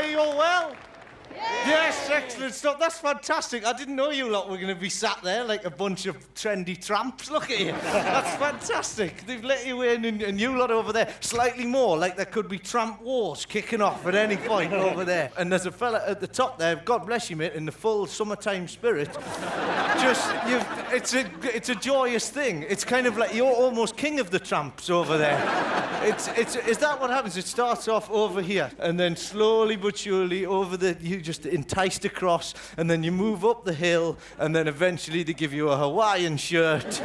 are you all well? Yes, excellent stuff. That's fantastic. I didn't know you lot were going to be sat there like a bunch of trendy tramps. Look at you. That's fantastic. They've let you in, and you lot over there slightly more like there could be tramp wars kicking off at any point over there. And there's a fella at the top there, God bless you, mate, in the full summertime spirit. It's a joyous thing. It's kind of like you're almost king of the tramps over there. Is that what happens? It starts off over here, and then slowly but surely you just enticed across, and then you move up the hill, and then eventually they give you a Hawaiian shirt,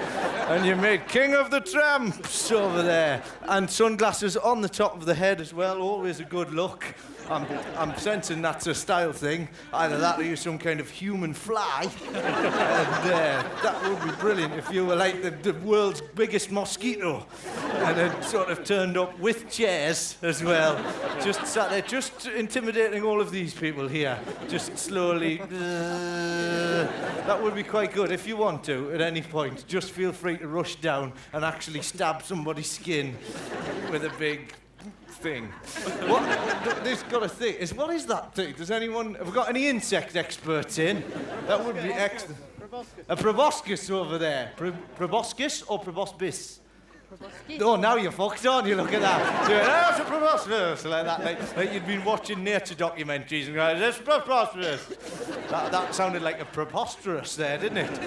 and you're made king of the tramps over there. And sunglasses on the top of the head as well, always a good look. I'm sensing that's a style thing. Either that or you're some kind of human fly. And that would be brilliant if you were like the world's biggest mosquito and had sort of turned up with chairs as well. Just sat there, just intimidating all of these people here. Just slowly. That would be quite good. If you want to, at any point, just feel free to rush down and actually stab somebody's skin with a big thing. There's got a thing. What is that thing? Have we got any insect experts in? That would be excellent. A proboscis over there. Proboscis or proboscis? Oh, now you're fucked on. You look at that. That's a proboscis. Like that. Like you'd been watching nature documentaries and going, that's proboscis. That sounded like a preposterous there, didn't it?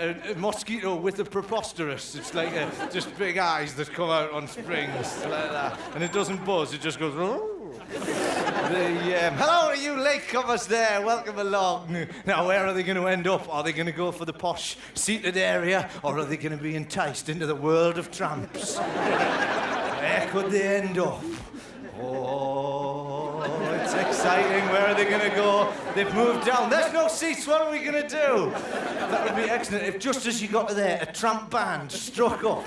A mosquito with a preposterous. It's like just big eyes that come out on springs like that. And it doesn't buzz. It just goes, oh. Hello to you latecomers there, welcome along. Now, where are they going to end up? Are they going to go for the posh, seated area, or are they going to be enticed into the world of tramps? Where could they end up? Oh, it's exciting. Where are they going to go? They've moved down. There's no seats. What are we going to do? That would be excellent if just as you got to there, a tramp band struck up.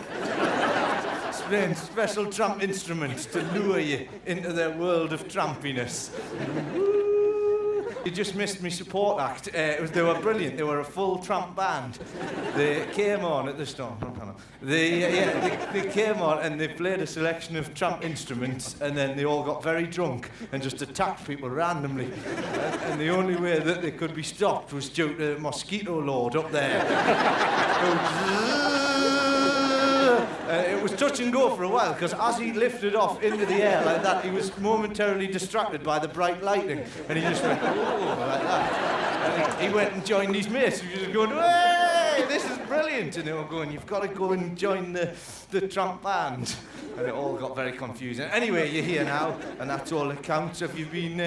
Playing special tramp instruments to lure you into their world of trampiness. You just missed me support act. They were brilliant. They were a full tramp band. They came on at the start. They came on and they played a selection of tramp instruments, and then they all got very drunk and just attacked people randomly. And the only way that they could be stopped was due to Mosquito Lord up there. It was touch and go for a while, because as he lifted off into the air like that, he was momentarily distracted by the bright lighting, and he just went, oh, like that. And he went and joined his mates, who were just going, hey, this is brilliant. And they were going, you've got to go and join the tramp band. And it all got very confusing. Anyway, you're here now, and that's all that counts. Have you been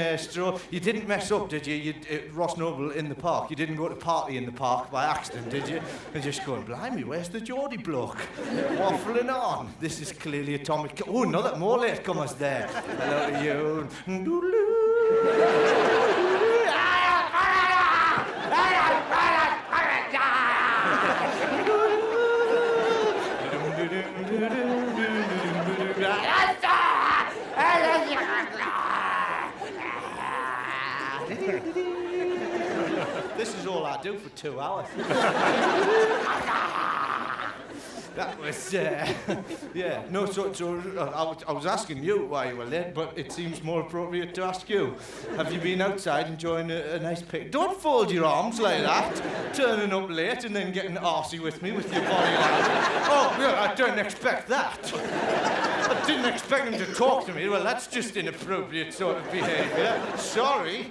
You didn't mess up, did you? Ross Noble in the park. You didn't go to party in the park by accident, did you? And just going, blimey, where's the Geordie bloke? Waffling on. This is clearly Atomic. Oh, more latecomers there. Hello to you. This is all I do for 2 hours. That was, yeah. No, so I was asking you why you were late, but it seems more appropriate to ask you. Have you been outside enjoying a nice pic? Don't fold your arms like that, turning up late and then getting arsey with me with your body like that. Oh, yeah, I don't expect that. I didn't expect him to talk to me. Well, that's just inappropriate sort of behaviour. Sorry.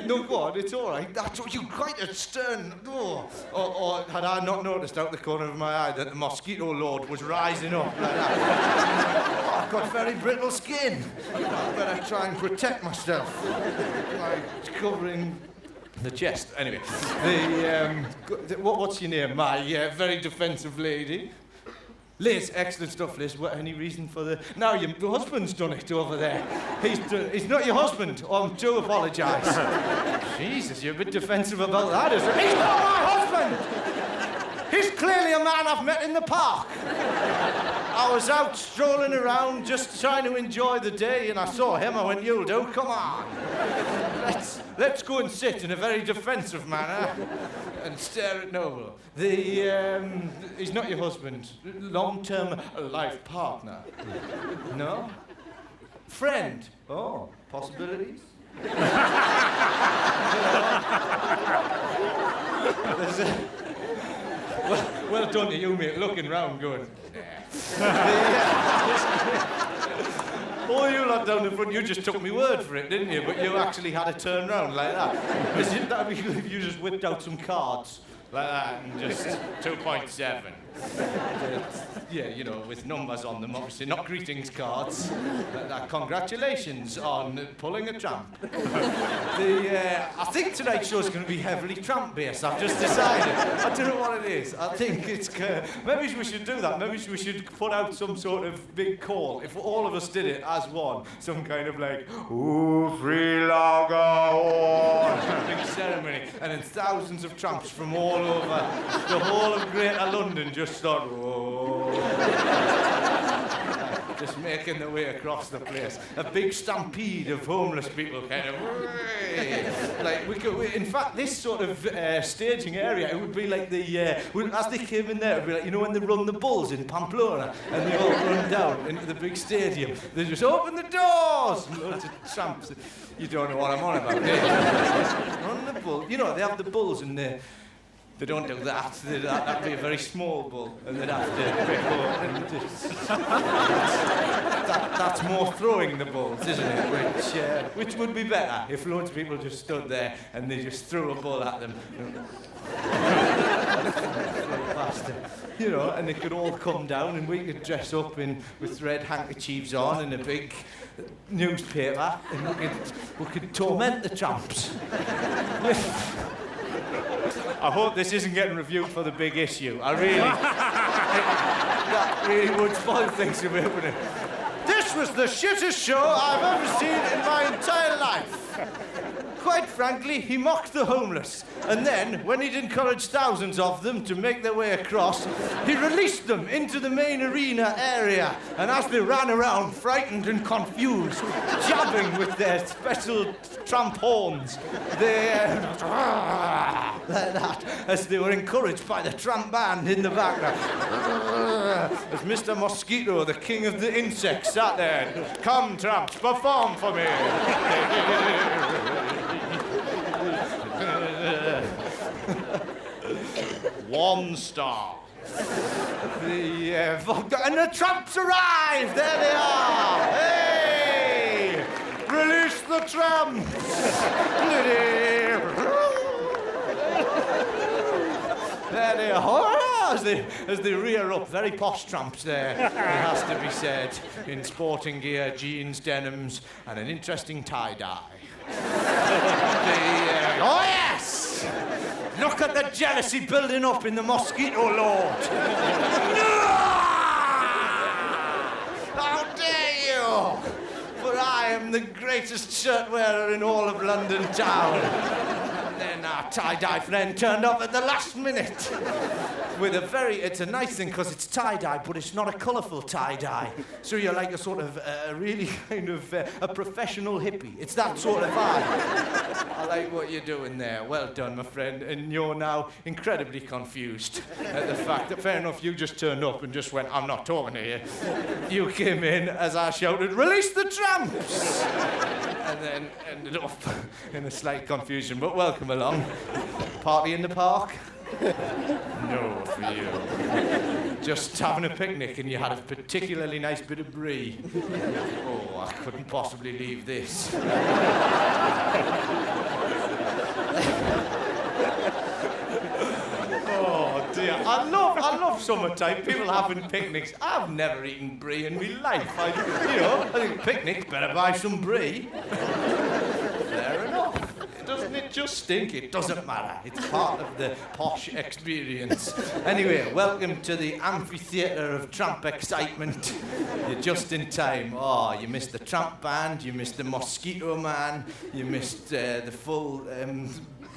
No, go on, it's all right. That's what you quite a stern. Oh. Or had I not noticed out the corner of my eye that the Mosquito Lord was rising up like that? Oh, I've got very brittle skin. I better try and protect myself by covering the chest. Anyway, what's your name? My very defensive lady. Liz, excellent stuff, Liz. What, any reason for the... Now, your husband's done it over there. He's not your husband. Oh, I do apologise. Jesus, you're a bit defensive about that, isn't it? He's not my husband! He's clearly a man I've met in the park. I was out strolling around just trying to enjoy the day, and I saw him. I went, you'll do, come on. Let's go and sit in a very defensive manner and stare at Noble. He's not your husband. Long-term life partner. No? Friend. Oh, possibilities? Well done to you, mate, looking round going, all you lot down the front, you just took me word for it, didn't you? But you actually had to turn round like that. That'd be good if you just whipped out some cards like that and just 2.7. Yeah, you know, with numbers on them, obviously, not greetings cards. Congratulations on pulling a tramp. I think tonight's show's going to be heavily tramp-based. I've just decided. I don't know what it is. I think it's... maybe we should do that. Maybe we should put out some sort of big call. If all of us did it as one, some kind of like, ooh, free lager, big ceremony. And then thousands of tramps from all over the whole of Greater London just start, just making their way across the place. A big stampede of homeless people kind of... like, in fact, this sort of staging area, it would be like the... as they came in there, it would be like, you know, when they run the bulls in Pamplona and they all run down into the big stadium, they just open the doors! And loads of tramps. You don't know what I'm on about, do you? Run the bull. You know, they have the bulls and they don't do that. That'd be a very small bull, and they'd have to pick up and just... that's more throwing the bulls, isn't it? Which would be better if loads of people just stood there and they just threw a bull at them. You know, and they could all come down and we could dress up with red handkerchiefs on and a big newspaper and we could torment the tramps. I hope this isn't getting reviewed for the big issue. That really would spoil things a bit, wouldn't it? This was the shittest show I've ever seen in my entire life. Quite frankly, he mocked the homeless. And then, when he'd encouraged thousands of them to make their way across, he released them into the main arena area. And as they ran around, frightened and confused, jabbing with their special tramp horns, like that, as they were encouraged by the tramp band in the background. As Mr. Mosquito, the king of the insects, sat there. Come, tramps, perform for me. 1 star. And the tramps arrived! There they are! Hey! Release the tramps! There they are! As they rear up, very posh tramps there, it has to be said, in sporting gear, jeans, denims, and an interesting tie-dye. Oh yes! Look at the jealousy building up in the Mosquito Lord. How dare you! For I am the greatest shirt wearer in all of London town. And then our tie-dye friend turned up at the last minute. With it's a nice thing because it's tie-dye, but it's not a colourful tie-dye. So you're like a sort of, really kind of, a professional hippie. It's that sort of vibe. I like what you're doing there. Well done, my friend. And you're now incredibly confused at the fact that, fair enough, you just turned up and just went, I'm not talking to you. You came in as I shouted, release the tramps! And then ended up in a slight confusion, but welcome along. Party in the park? No, for you. Just having a picnic and you had a particularly nice bit of brie. Oh, I couldn't possibly leave this. Oh dear, I love summertime. People having picnics. I've never eaten brie in my life. I think picnic, better buy some brie. Fair enough. Doesn't it just stink? It doesn't matter. It's part of the posh experience. Anyway, welcome to the amphitheatre of tramp excitement. You're just in time. Oh, you missed the tramp band, you missed the Mosquito Man, you missed the full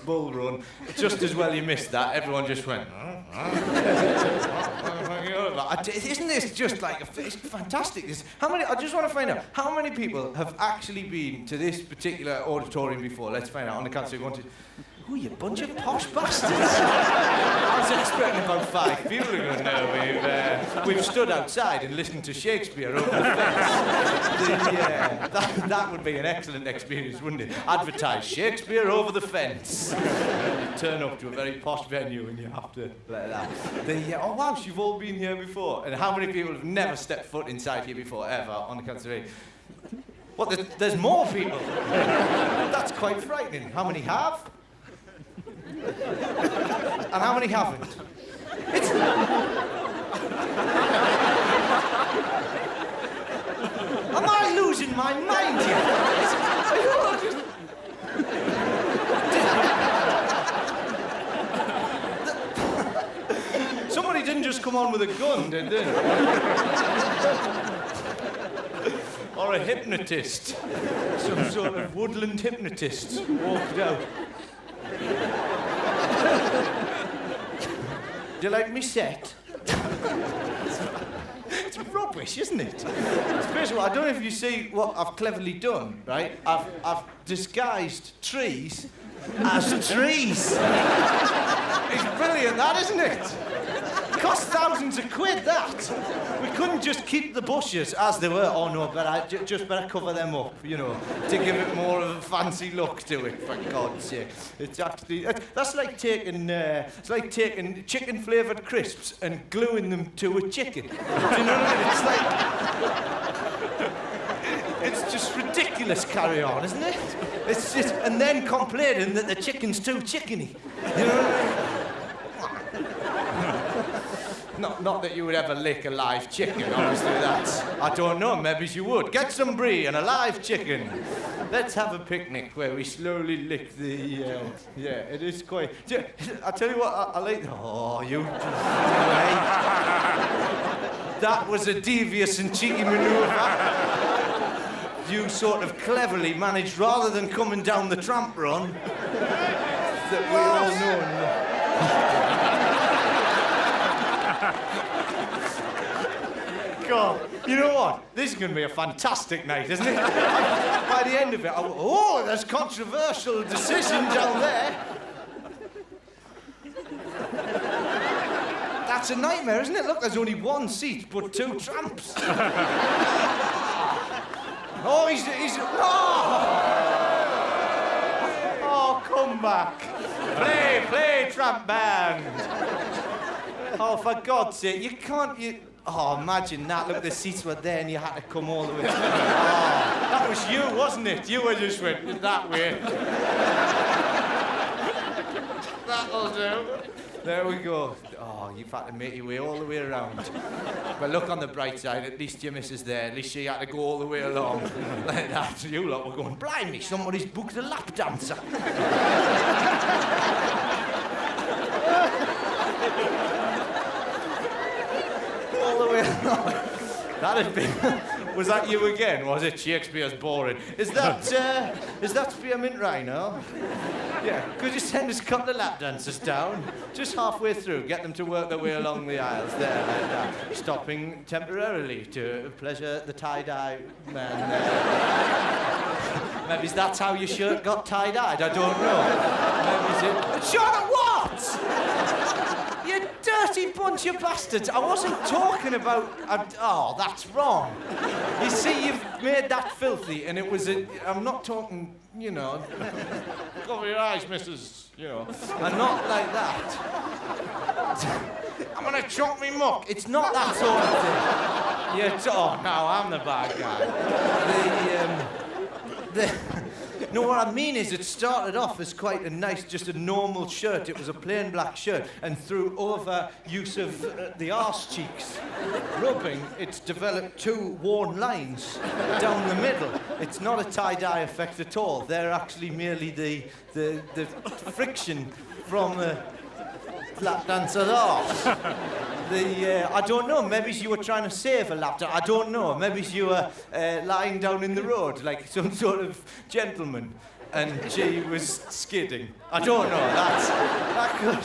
bull run. Just as well you missed that. Everyone just went, isn't this just like, it's fantastic. I just want to find out, how many people have actually been to this particular auditorium before? Let's find out on the count of 1, 2. Ooh, you bunch of posh bastards. I was reckon about 5 people are going to know we've stood outside and listened to Shakespeare over the fence. That would be an excellent experience, wouldn't it? Advertise Shakespeare over the fence. You turn up to a very posh venue and you have to like that. Oh wow, you've all been here before. And how many people have never stepped foot inside here before, ever, on the count of 3? What, there's more people? That's quite frightening. How many have? And how many haven't? It's... Am I losing my mind here? Are you all just... Somebody didn't just come on with a gun, did they? Or a hypnotist. Some sort of woodland hypnotist walked out. Do you like me set? It's rubbish, isn't it? First of all, I don't know if you see what I've cleverly done, right? I've disguised trees as trees. It's brilliant, that, isn't it? It cost thousands of quid, that. We couldn't just keep the bushes as they were. Oh no, but I just better cover them up, you know, to give it more of a fancy look to it, for God's sake. It's actually, that's like taking, chicken flavoured crisps and gluing them to a chicken. Do you know what I mean? It's like, it's just ridiculous carry on, isn't it? It's just, and then complaining that the chicken's too chickeny. You know what I mean? Not that you would ever lick a live chicken, obviously that's... I don't know, maybe you would. Get some brie and a live chicken. Let's have a picnic where we slowly lick the... yeah, it is quite... I'll tell you what, I like... Oh, you... That was a devious and cheeky manoeuvre. You sort of cleverly managed, rather than coming down the tramp run, that we all know... God, you know what? This is going to be a fantastic night, isn't it? By the end of it, oh, there's controversial decision down there. That's a nightmare, isn't it? Look, there's only one seat, but 2 tramps. Oh, he's oh, come back. Play, tramp band. Oh, for God's sake, you can't... Oh, imagine that. Look, the seats were there and you had to come all the way. Oh, that was you, wasn't it? You were just went that way. That'll do. There we go. Oh, you've had to make your way all the way around. But look, on the bright side, at least your missus there. At least she had to go all the way along. Like that. You lot were going, blimey, somebody's booked a lap dancer. All the way along. That had been... Was that you again? Was it? Shakespeare's boring. Is that Spearmint Rhino? Yeah. Could you send us a couple of lap dancers down? Just halfway through. Get them to work their way along the aisles there, like that. Stopping temporarily to pleasure the tie-dye man there. Maybe that's how your shirt got tie-dyed. I don't know. Maybe it's it. Charlotte, what? You dirty bunch of bastards. I wasn't talking about... oh, that's wrong. You see, you've made that filthy, and it was a... I'm not talking, you know... Cover your eyes, missus, you know. And not like that. I'm gonna chop me muck. It's not that sort of thing. Oh, no, I'm the bad guy. No, what I mean is it started off as quite a nice, just a normal shirt. It was a plain black shirt, and through over use of the arse cheeks rubbing, it's developed 2 worn lines down the middle. It's not a tie-dye effect at all. They're actually merely the friction from the lap dancer's arse. I don't know, maybe you were trying to save a lap dance. I don't know, maybe you were lying down in the road like some sort of gentleman and she was skidding. I don't know, that could...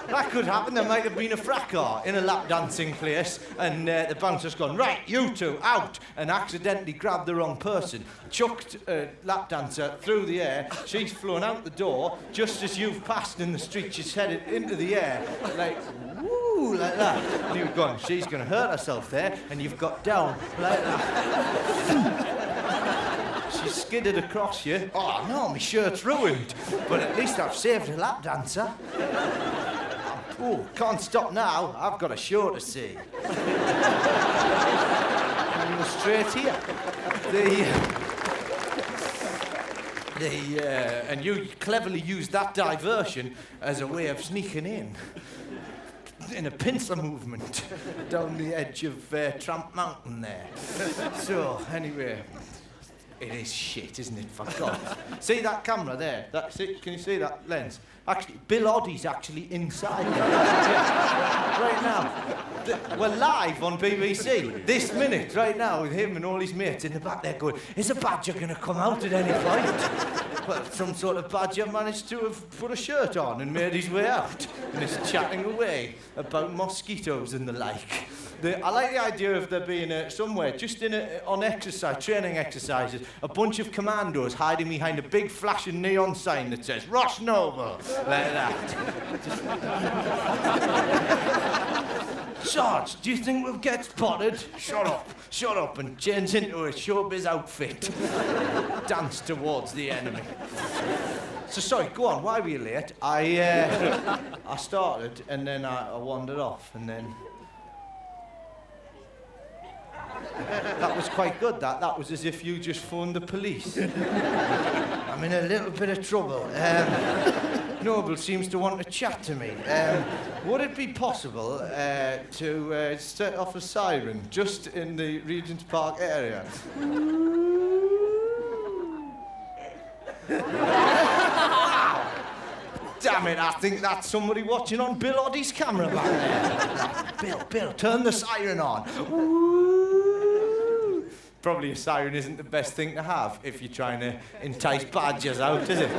That could happen. There might have been a fracas in a lap dancing place, and the bouncer's gone, right, you two, out, and accidentally grabbed the wrong person, chucked a lap dancer through the air. She's flown out the door just as you've passed in the street. She's headed into the air, like, woo, like that. And you've gone, she's going to hurt herself there, and you've got down like that. She skidded across you. Oh no, my shirt's ruined. But at least I've saved a lap dancer. Oh, can't stop now. I've got a show to see. And straight here. And you cleverly used that diversion as a way of sneaking in a pincer movement down the edge of Tramp Mountain there. So, anyway, it is shit, isn't it, for God? See that camera there? Can you see that lens? Actually, Bill Oddie's actually inside there. Right now. We're live on BBC, this minute, right now, with him and all his mates in the back there going, is a badger going to come out at any point? Well, some sort of badger managed to have put a shirt on and made his way out and is chatting away about mosquitoes and the like. I like the idea of there being somewhere, just on exercise, training exercises, a bunch of commandos hiding behind a big flashing neon sign that says, Ross Noble, like that. Sarge, do you think we'll get spotted? Shut up, and change into a showbiz outfit. Dance towards the enemy. So sorry, go on, why were you late? I started, and then I wandered off, and then... That was quite good, that was as if you just phoned the police. I'm in a little bit of trouble. Noble seems to want to chat to me. Would it be possible to set off a siren just in the Regents Park area? Damn it, I think that's somebody watching on Bill Oddie's camera back there. Bill, turn the siren on. Probably a siren isn't the best thing to have if you're trying to entice badgers out, is it?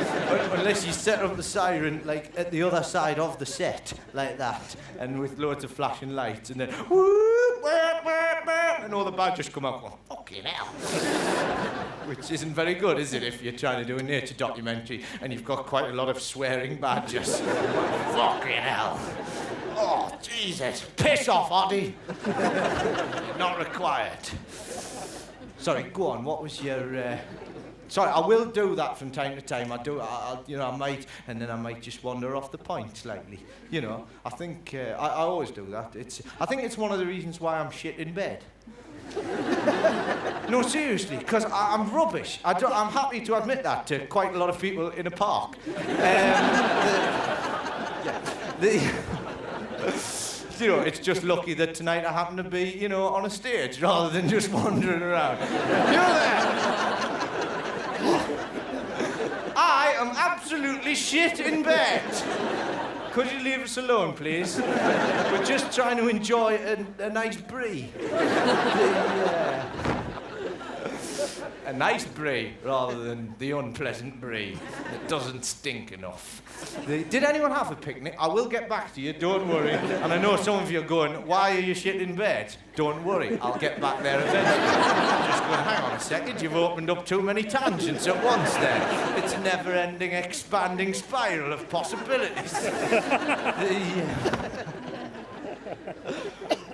Unless you set up the siren, like, at the other side of the set, like that, and with loads of flashing lights, and then, and all the badgers come out going, fucking hell. Which isn't very good, is it, if you're trying to do a nature documentary and you've got quite a lot of swearing badgers. Fucking hell. Oh, Jesus. Piss off, Oddie. Not required. Sorry, go on, what was your... Sorry, I will do that from time to time. I might, and then I might just wander off the point slightly. You know, I think, I always do that. I think it's one of the reasons why I'm shit in bed. No, seriously, because I'm rubbish. I'm happy to admit that to quite a lot of people in a park. You know, it's just lucky that tonight I happen to be, you know, on a stage rather than just wandering around. You there? I am absolutely shit in bed. Could you leave us alone, please? We're just trying to enjoy a nice brie. A nice brie rather than the unpleasant brie that doesn't stink enough. Did anyone have a picnic? I will get back to you, don't worry. And I know some of you are going, why are you shit in bed? Don't worry, I'll get back there eventually. Just going, hang on a second, you've opened up too many tangents at once there. It's a never-ending, expanding spiral of possibilities.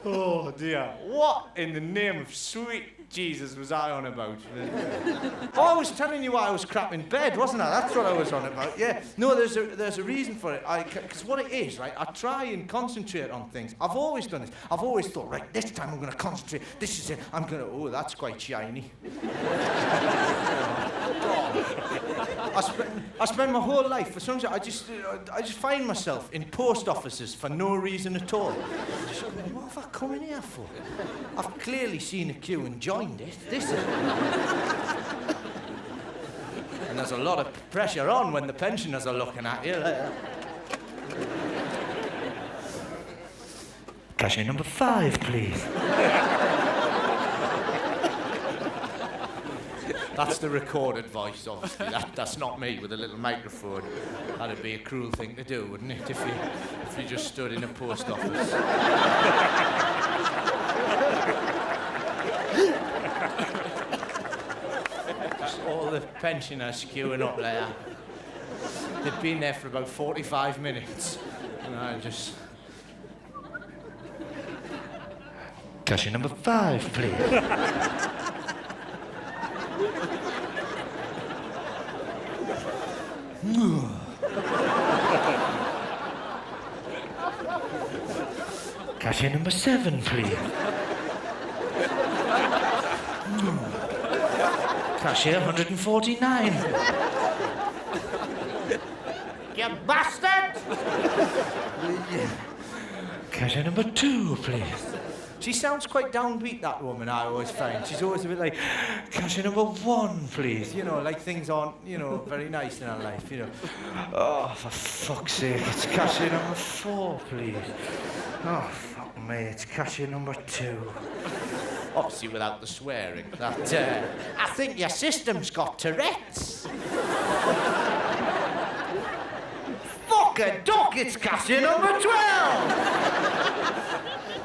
Oh dear, what in the name of sweet Jesus was I on about? Oh, I was telling you why I was crap in bed, wasn't I? That's what I was on about, yeah. No, there's a reason for it. Because what it is, right, I try and concentrate on things. I've always done this. I've always thought, right, this time I'm going to concentrate. This is it. I'm going to, oh, that's quite shiny. I spend my whole life, for some reason, I just find myself in post offices for no reason at all. Just going, what have I come in here for? I've clearly seen a queue and joined it. This is... And there's a lot of pressure on when the pensioners are looking at you. Cashier number 5, please. That's the recorded voice, obviously. That's not me with a little microphone. That'd be a cruel thing to do, wouldn't it, if you just stood in a post office. Just all the pensioners queuing up there. They'd been there for about 45 minutes. And I just... Cashier number 5, please. Cashier number 7, please. Cashier 149. You bastard! Cashier number 2, please. She sounds quite downbeat, that woman, I always find. She's always a bit like, cashier number 1, please. You know, like things aren't, you know, very nice in her life, you know. Oh, for fuck's sake, it's cashier number 4, please. Oh, fuck me, it's cashier number 2. Obviously without the swearing. That, I think your system's got Tourette's. Fuck a duck, it's cashier number 12!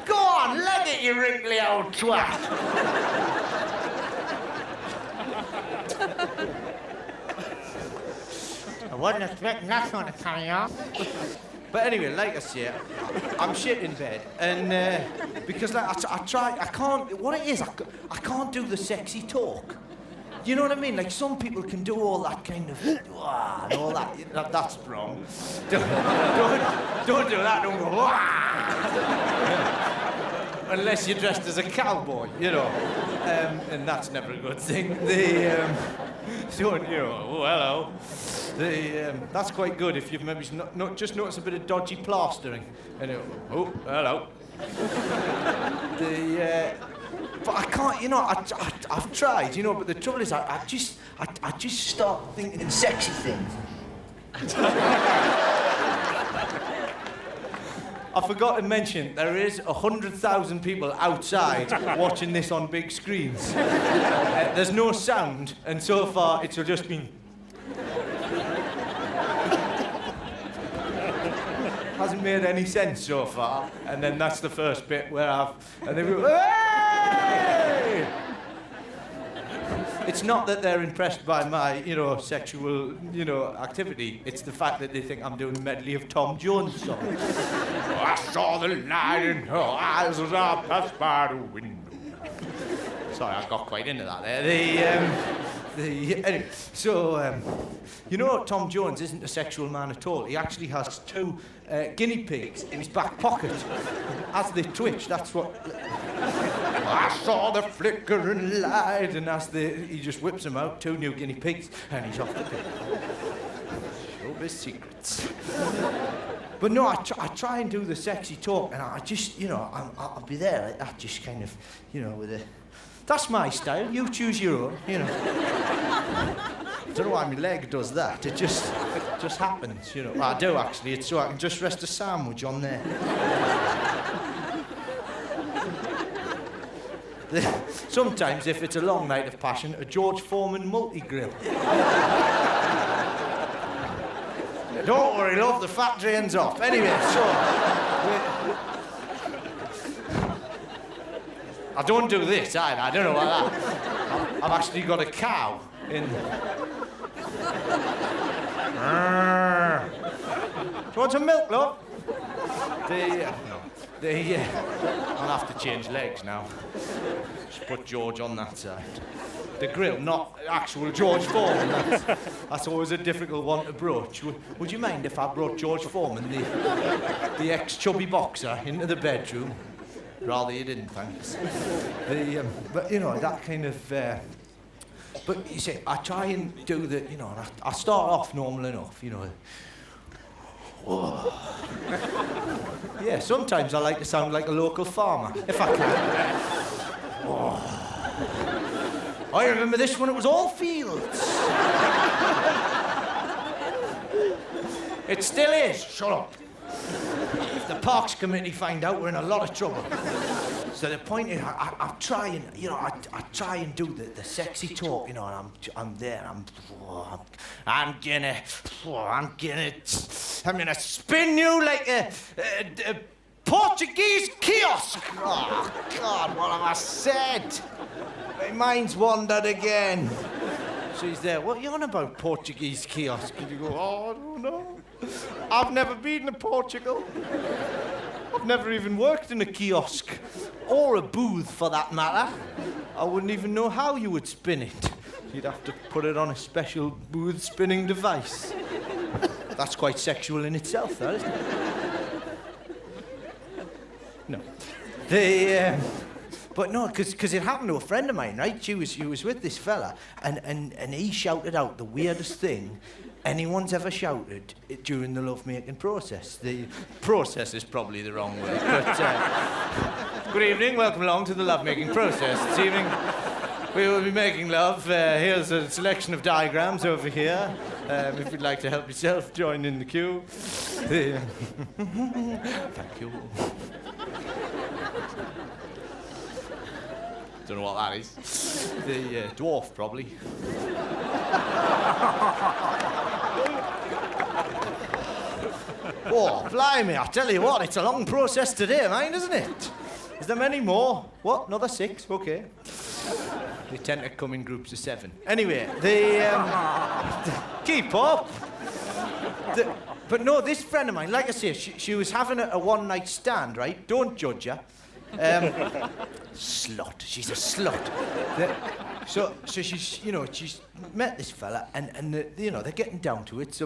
Go on, leg it, you wrinkly old twat! I wasn't expecting that one to carry on. But anyway, like I say, I'm shit in bed, and because like, I can't, what it is, I can't do the sexy talk. You know what I mean? Like, some people can do all that kind of, and all that, that's wrong. Don't do that, don't go, unless you're dressed as a cowboy, you know, and that's never a good thing. So, you know, oh, hello. That's quite good if you've maybe not just noticed a bit of dodgy plastering. And oh, hello. But I can't, you know, I've tried, you know, but the trouble is I just start thinking sexy things. I forgot to mention, there is 100,000 people outside watching this on big screens. There's no sound, and so far it's just been... Hasn't made any sense so far, and then that's the first bit where and they go, hey! It's not that they're impressed by my, you know, sexual, you know, activity. It's the fact that they think I'm doing a medley of Tom Jones songs. I saw the light in her eyes as I passed by the window. Sorry, I got quite into that there. Anyway, so, you know, Tom Jones isn't a sexual man at all. He actually has 2 guinea pigs in his back pocket. As they twitch, that's what... I saw the flickering light, and he just whips them out, 2 new guinea pigs, and he's off the pig. Showbiz secrets. But no, I try and do the sexy talk, and I just, you know, I'll be there like that, just kind of, you know, with a... That's my style, you choose your own, you know. I don't know why my leg does that, it just happens, you know. Well, I do, actually, it's so I can just rest a sandwich on there. Sometimes, if it's a long night of passion, a George Foreman multi-grill. Don't worry, love, the fat drains off. Anyway, so... I don't do this either, I don't know about that. I've actually got a cow in... Do you want some milk, love? I'll have to change legs now. Just put George on that side. The grill, not actual George Foreman. That's always a difficult one to broach. Would you mind if I brought George Foreman, the ex-chubby boxer, into the bedroom? Rather you didn't, thanks. But, you know, that kind of... but, you see, I try and do the, you know, I start off normal enough, you know. Whoa. Yeah, sometimes I like to sound like a local farmer, if I can. Oh. I remember this when it was all fields. It still is. Shut up. If the Parks Committee find out, we're in a lot of trouble. So the point is, I try and, you know, I try and do the sexy talk, you know, and I'm there, I'm gonna spin you like a Portuguese kiosk. Oh, God, what have I said? My mind's wandered again. She's there, what are you on about, Portuguese kiosk? And you go, oh, I don't know. I've never been to Portugal. I've never even worked in a kiosk, or a booth for that matter. I wouldn't even know how you would spin it. You'd have to put it on a special booth spinning device. That's quite sexual in itself, though, isn't it? No. But no, because it happened to a friend of mine, right? She was with this fella, and he shouted out the weirdest thing anyone's ever shouted during the lovemaking process. The process is probably the wrong word, but good evening, welcome along to the lovemaking process. This evening we will be making love. Here's a selection of diagrams over here. If you'd like to help yourself, join in the queue. Thank you. Don't know what that is. The dwarf, probably. Oh, blimey, I tell you what, it's a long process today, mind, isn't it? Is there many more? What, another 6? Okay. They tend to come in groups of 7. Anyway, keep up. But no, this friend of mine, like I say, she was having a one-night stand, right? Don't judge her. Slut. She's a slut. So she's, you know, she's met this fella, and you know, they're getting down to it.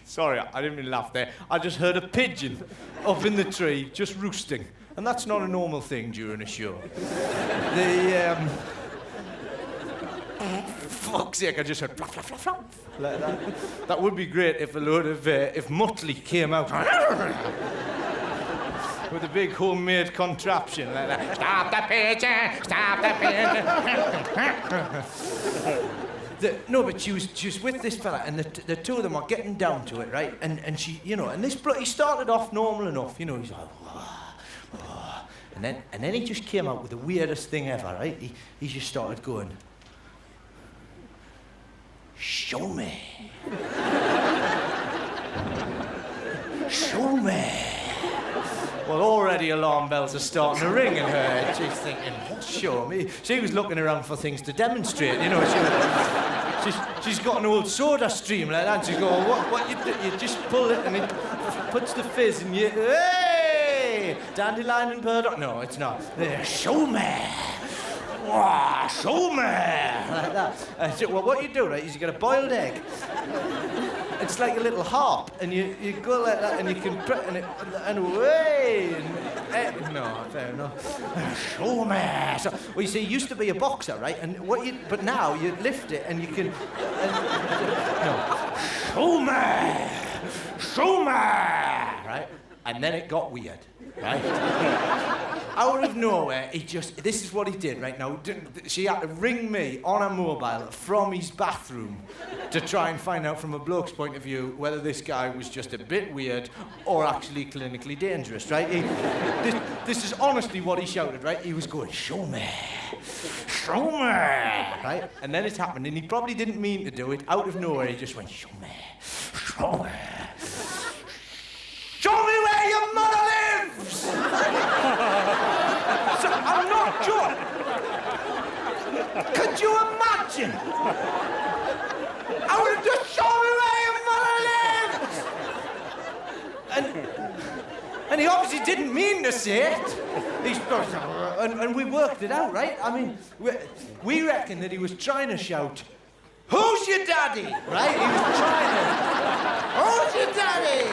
Sorry, I didn't mean to laugh there. I just heard a pigeon up in the tree, just roosting, and that's not a normal thing during a show. Fuck's sake, I just heard flap, flap, flap, flap, like that. That would be great if a load of, if Muttley came out with a big homemade contraption like that. Stop the pigeon! Stop the pigeon! No, but she was with this fella, and the two of them are getting down to it, right? And she, you know, and this bloke, he started off normal enough, you know, he's like, and then he just came out with the weirdest thing ever, right? He just started going, show me. Show me. Well, already alarm bells are starting to ring in her head. She's thinking, what, show me? She was looking around for things to demonstrate, you know. She's got an old soda stream like that. She's going, what you do? You just pull it and it puts the fizz and you, hey! Dandelion and burdock? No, it's not. There, show me. Wow, show me. Like that. So, well, what you do, right, is you get a boiled egg. It's like a little harp, and you go like that, and you can put and away. No, fair enough. Show me. So, well, you see, you used to be a boxer, right? And but now you lift it, and you can. No. Show me. Show me. Right? And then it got weird, right? Out of nowhere, this is what he did, right? Now, she had to ring me on a mobile from his bathroom to try and find out from a bloke's point of view whether this guy was just a bit weird or actually clinically dangerous, right? This is honestly what he shouted, right? He was going, show me, show me, right? And then it happened, and he probably didn't mean to do it. Out of nowhere, he just went, show me, show me. Show me where your mother lives! So, I'm not joking. Could you imagine? I would have just shown me where your mother lives! And he obviously didn't mean to say it. And we worked it out, right? I mean, we reckon that he was trying to shout, who's your daddy? Right? He was trying to, who's your daddy?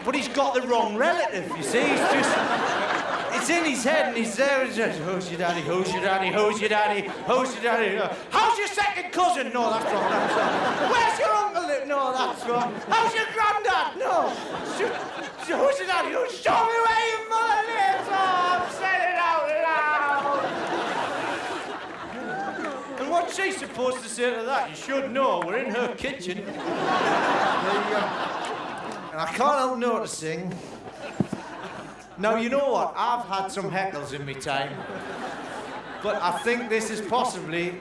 But he's got the wrong relative, you see. It's in his head, and he's there. He's just, who's your daddy? Who's your daddy? Who's your daddy? Who's your daddy? How's your second cousin? No, that's wrong. That's wrong. Where's your uncle? No, that's wrong. How's your granddad? No. Who's your daddy? Show me where your mother lives. Oh, I'm saying it out loud. And what's she supposed to say to that? You should know. We're in her kitchen. And I can't help noticing Now, you know what? I've had some heckles in my time. But I think this is possibly...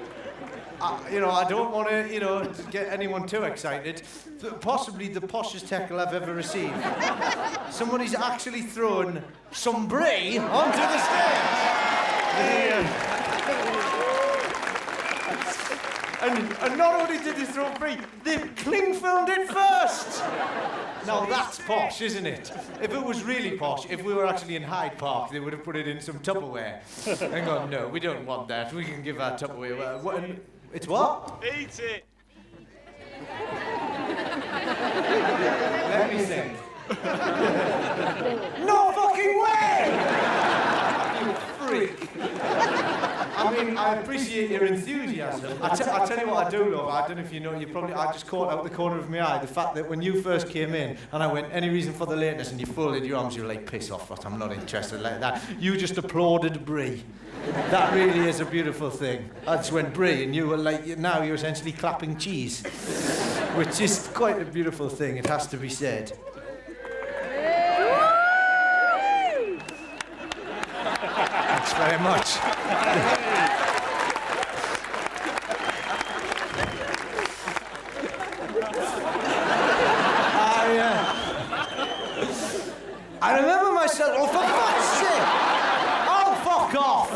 I don't want to, get anyone too excited. Possibly the poshest heckle I've ever received. Somebody's actually thrown some brie onto the stage. And not only did they throw brie, they cling filmed it first. Now that's posh, isn't it? If it was really posh, if we were actually in Hyde Park, they would have put it in some Tupperware. And gone, no, we don't want that. We can give our Tupperware. It's what? Eat it. Let me think. No fucking way! You freak. I mean, I appreciate your enthusiasm. I tell you what I do love. I don't know if you know. I just caught out the corner of my eye the fact that when you first came in and I went, any reason for the lateness, and you folded your arms, you were like, piss off, I'm not interested like that. You just applauded brie. That really is a beautiful thing. I just went brie, and you were like, now you're essentially clapping cheese, which is quite a beautiful thing, it has to be said. Thanks very much. I remember myself, oh, for fuck's sake! Oh, fuck off!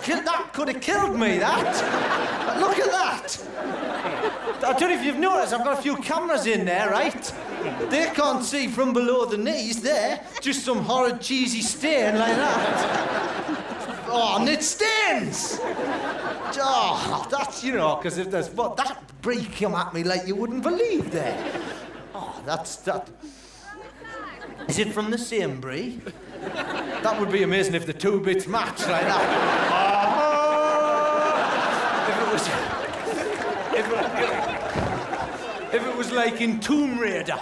That could have killed me, that! Look at that! I don't know if you've noticed, I've got a few cameras in there, right? They can't see from below the knees there, just some horrid cheesy stain like that. Oh, and it stains! Oh, that's, because if there's, that brie came at me like you wouldn't believe there. Oh, that. Is it from the same brie? That would be amazing if the two bits matched like that. If it was like in Tomb Raider.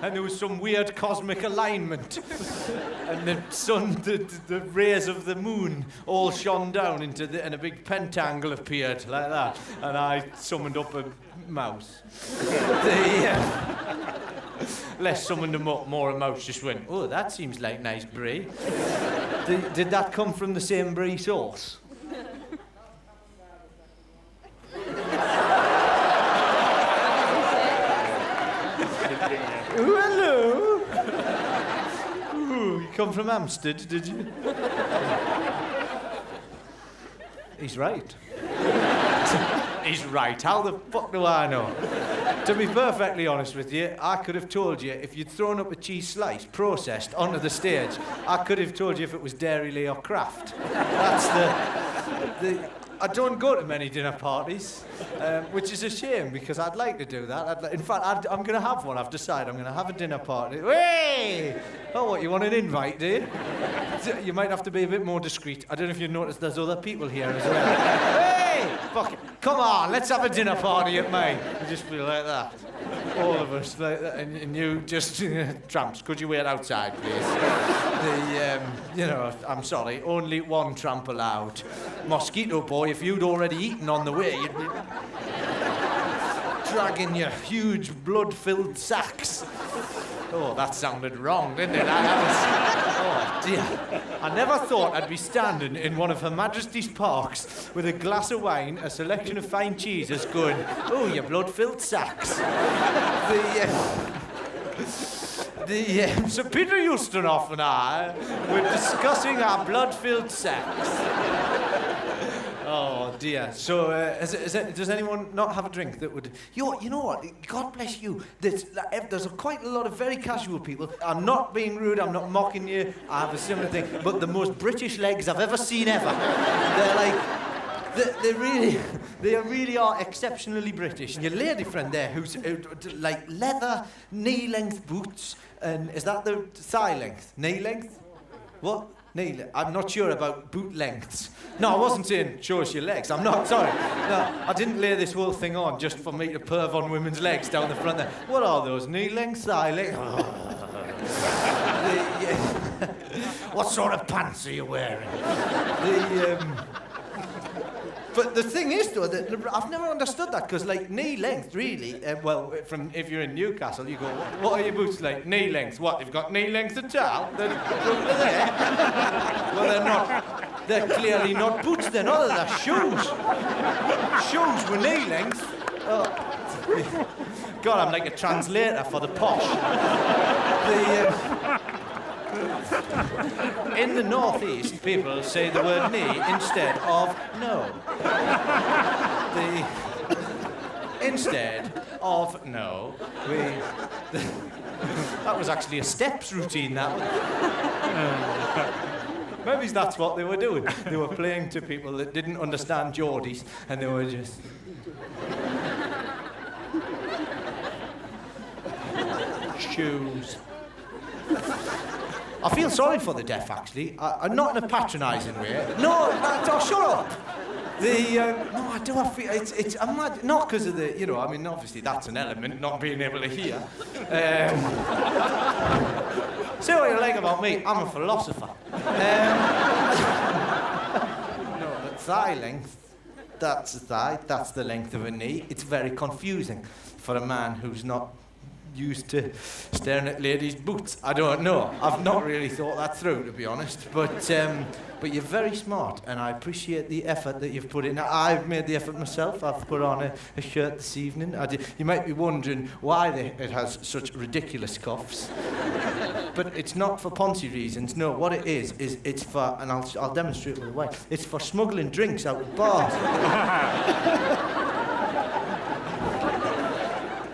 And there was some weird cosmic alignment. And the rays of the moon all shone down and a big pentacle appeared like that. And I summoned up a mouse. Less summoned them up, more a mouse just went, oh, that seems like nice brie. Did that come from the same brie sauce? Ooh, hello. Ooh, you come from Hampstead, did you? He's right. He's right. How the fuck do I know? To be perfectly honest with you, I could have told you if you'd thrown up a cheese slice, processed, onto the stage, I could have told you if it was Dairy or Kraft. That's the... I don't go to many dinner parties, which is a shame because I'd like to do that. In fact, I'm going to have one. I've decided I'm going to have a dinner party. Hey! Oh, what, you want an invite, do you? You might have to be a bit more discreet. I don't know if you noticed there's other people here as well. Hey! Fuck it. Come on, let's have a dinner party at mine. You just be like that. All of us like that. And you just, tramps, could you wait outside, please? I'm sorry, only one tramp allowed. Mosquito boy, if you'd already eaten on the way, you'd be dragging your huge blood-filled sacks. Oh, that sounded wrong, didn't it? Oh, dear. I never thought I'd be standing in one of Her Majesty's parks with a glass of wine, a selection of fine cheeses going, oh, your blood-filled sacks. Sir Peter Ustinov and I were discussing our blood-filled sacks. Oh, dear. So, does anyone not have a drink that would... You know what? God bless you. There's quite a lot of very casual people. I'm not being rude. I'm not mocking you. I have a similar thing. But the most British legs I've ever seen ever. They're like... They really are exceptionally British. Your lady friend there, who's like leather knee-length boots, and is that the thigh length? Knee length? What? Knee? I'm not sure about boot lengths. No, I wasn't saying show us your legs. I'm not, sorry. No, I didn't lay this whole thing on just for me to perv on women's legs down the front there. What are those? Knee length, thigh length? What sort of pants are you wearing? But the thing is, though, that I've never understood that, because, like, knee length, really, from if you're in Newcastle, you go, what are your boots like? Knee length. What, they've got knee length at all? They're there. Well, they're not. They're clearly not boots, then, are they? They're shoes. Shoes with knee length. Oh. God, I'm like a translator for the posh. In the northeast, people say the word knee instead of no. Instead of no, that was actually a steps routine, that one. Maybe that's what they were doing. They were playing to people that didn't understand Geordies, and they were just... shoes. I feel sorry for the deaf, actually. I'm not in a patronising way. No, shut up. No, I do. I feel I'm not because of the. I mean, obviously that's an element, not being able to hear. See what you like about me? I'm a philosopher. No, but thigh length. That's a thigh. That's the length of a knee. It's very confusing for a man who's not used to staring at ladies' boots. I don't know. I've not really thought that through, to be honest. But you're very smart, and I appreciate the effort that you've put in. I've made the effort myself. I've put on a shirt this evening. You might be wondering why it has such ridiculous cuffs. But it's not for poncy reasons. No, what it is it's for, and I'll demonstrate with a way. It's for smuggling drinks out of bars.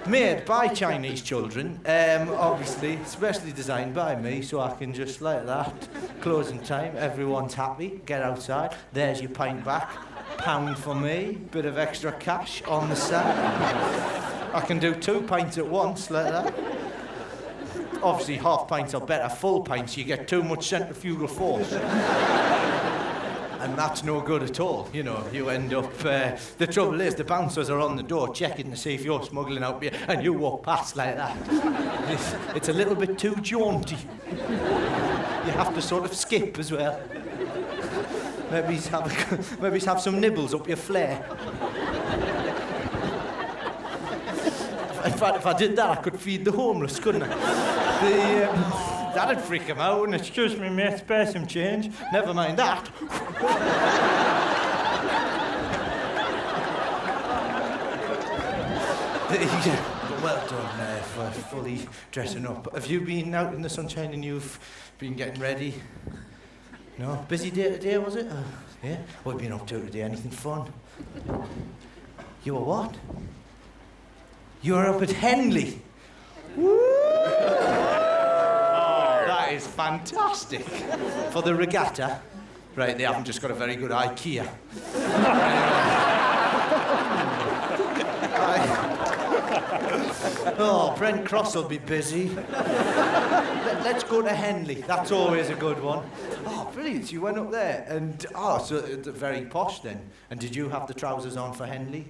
Made by Chinese children, obviously, specially designed by me, so I can just like that. Closing time, everyone's happy, get outside, there's your pint back, £1 for me, bit of extra cash on the side. I can do 2 pints at once, like that. Obviously, half pints are better, full pints, you get too much centrifugal force. And that's no good at all, you end up... the trouble is, the bouncers are on the door checking to see if you're smuggling out beer, and you walk past like that. It's a little bit too jaunty. You have to sort of skip as well. Maybe have some nibbles up your flare. In fact, if I did that, I could feed the homeless, couldn't I? That'd freak him out, and excuse me, mate, spare some change. Never mind that. Well done for fully dressing up. Have you been out in the sunshine and you've been getting ready? No? Busy day today, was it? Yeah? What have you been up to today? Anything fun? You were what? You were up at Henley. Woo! That is fantastic. For the regatta. Right, they haven't just got a very good IKEA. Oh, Brent Cross will be busy. Let's go to Henley. That's always a good one. Oh, brilliant. You went up there. And, so very posh then. And did you have the trousers on for Henley?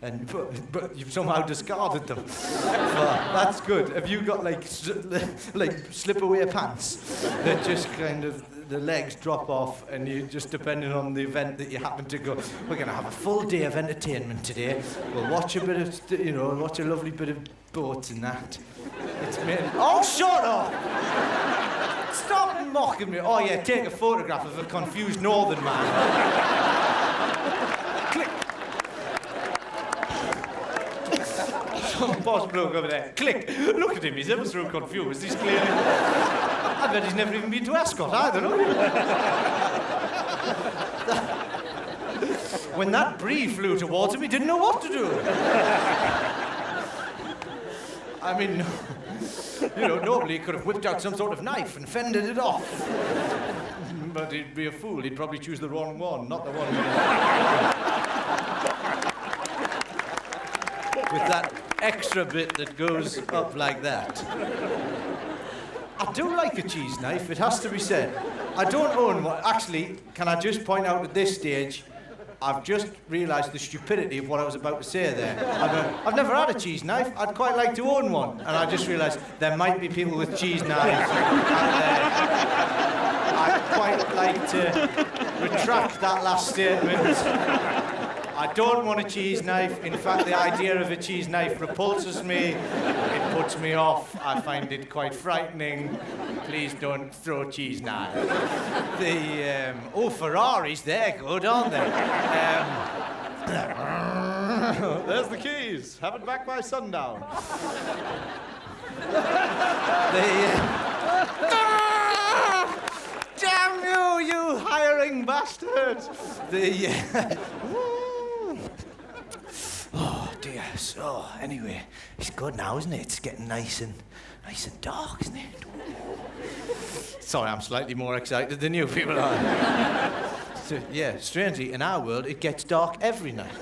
But you've somehow discarded them. That's good. Have you got, like slip-away pants that just kind of... the legs drop off, and you just, depending on the event that you happen to go, we're going to have a full day of entertainment today. We'll watch a bit of, watch a lovely bit of boats and that. It's made... Oh, shut up! Stop mocking me. Oh, yeah, take a photograph of a confused northern man. Click. Some boss bloke over there. Click. Look at him, he's ever so confused. He's clearly... I bet he's never even been to Ascot either, no? When that brie flew towards him, he didn't know what to do. I mean, normally he could have whipped out some sort of knife and fended it off. But he'd be a fool. He'd probably choose the wrong one, not the one with that extra bit that goes up like that. I do like a cheese knife, it has to be said. I don't own one. Actually, can I just point out at this stage, I've just realised the stupidity of what I was about to say there. I've never had a cheese knife. I'd quite like to own one. And I just realised there might be people with cheese knives. I'd quite like to retract that last statement. I don't want a cheese knife. In fact, the idea of a cheese knife repulses me. It puts me off. I find it quite frightening. Please don't throw cheese knives. Ferraris, they're good, aren't they? There's the keys. Have it back by sundown. Damn you hiring bastards! Oh dear. So anyway, it's good now, isn't it? It's getting nice and dark, isn't it? Sorry, I'm slightly more excited than you people are. So, yeah, strangely, in our world, it gets dark every night.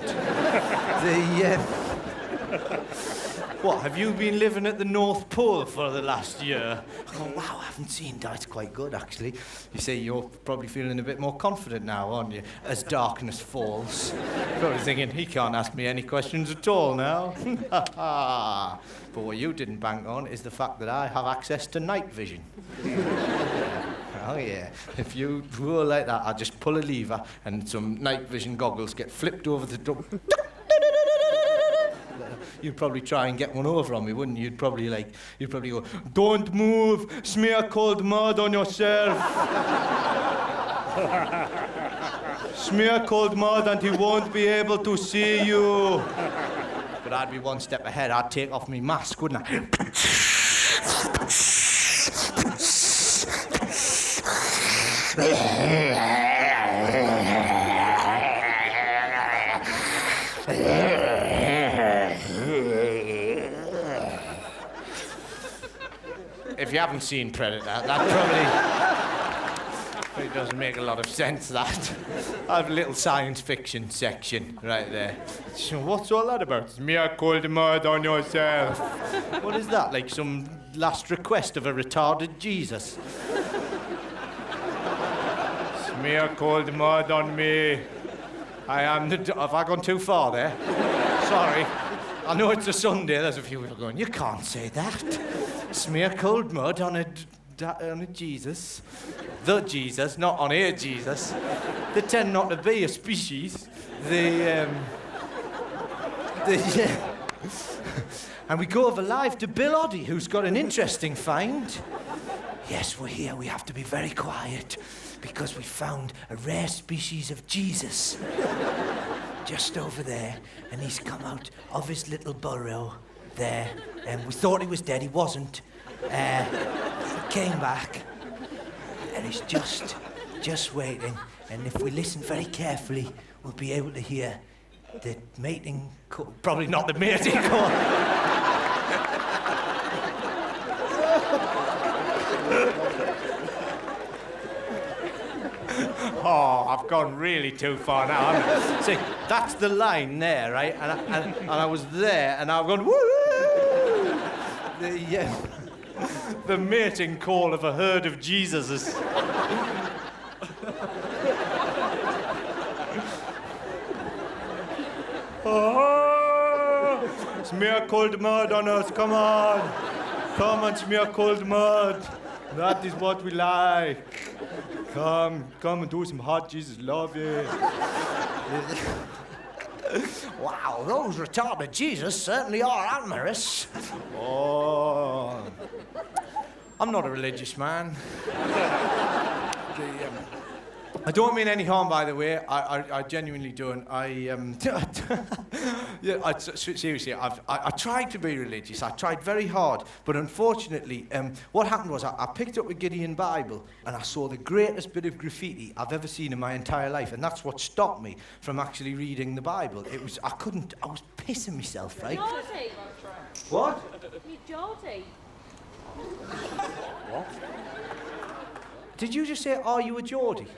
What, have you been living at the North Pole for the last year? Oh, wow, I haven't seen that. It's quite good, actually. You say you're probably feeling a bit more confident now, aren't you? As darkness falls. Probably thinking, he can't ask me any questions at all now. But what you didn't bank on is the fact that I have access to night vision. Oh, yeah. If you were like that, I'd just pull a lever and some night vision goggles get flipped over the door. You'd probably try and get one over on me, wouldn't you? You'd probably go, don't move, smear cold mud on yourself. Smear cold mud and he won't be able to see you. But I'd be one step ahead. I'd take off my mask, wouldn't I? If you haven't seen Predator, that probably doesn't make a lot of sense, that. I have a little science fiction section right there. So what's all that about? Smear cold mud on yourself. What is that, like some last request of a retarded Jesus? Smear cold mud on me. I am the... Have I gone too far there? Sorry. I know it's a Sunday, there's a few people going, you can't say that. Smear cold mud on a Jesus. The Jesus, not on a Jesus. They tend not to be a species. And we go over live to Bill Oddie, who's got an interesting find. Yes, we're here. We have to be very quiet because we found a rare species of Jesus just over there, and he's come out of his little burrow there. And we thought he was dead. He wasn't. He came back, and he's just waiting. And if we listen very carefully, we'll be able to hear the mating call. Probably not the mating call. Oh, I've gone really too far now. See, that's the line there, right? And I was there, and I've gone, woo! The mating call of a herd of Jesuses. Oh, smear cold mud on us, come on. Come and smear cold mud. That is what we like. Come and do some hot Jesus love you. Wow, those retarded Jesus certainly are amorous. Oh, I'm not a religious man. I don't mean any harm, by the way. I genuinely don't. Seriously, I tried to be religious. I tried very hard, but unfortunately, what happened was I picked up a Gideon Bible and I saw the greatest bit of graffiti I've ever seen in my entire life, and that's what stopped me from actually reading the Bible. I was pissing myself, right? Geordie. What? You Geordie. What? Did you just say, are you a Geordie?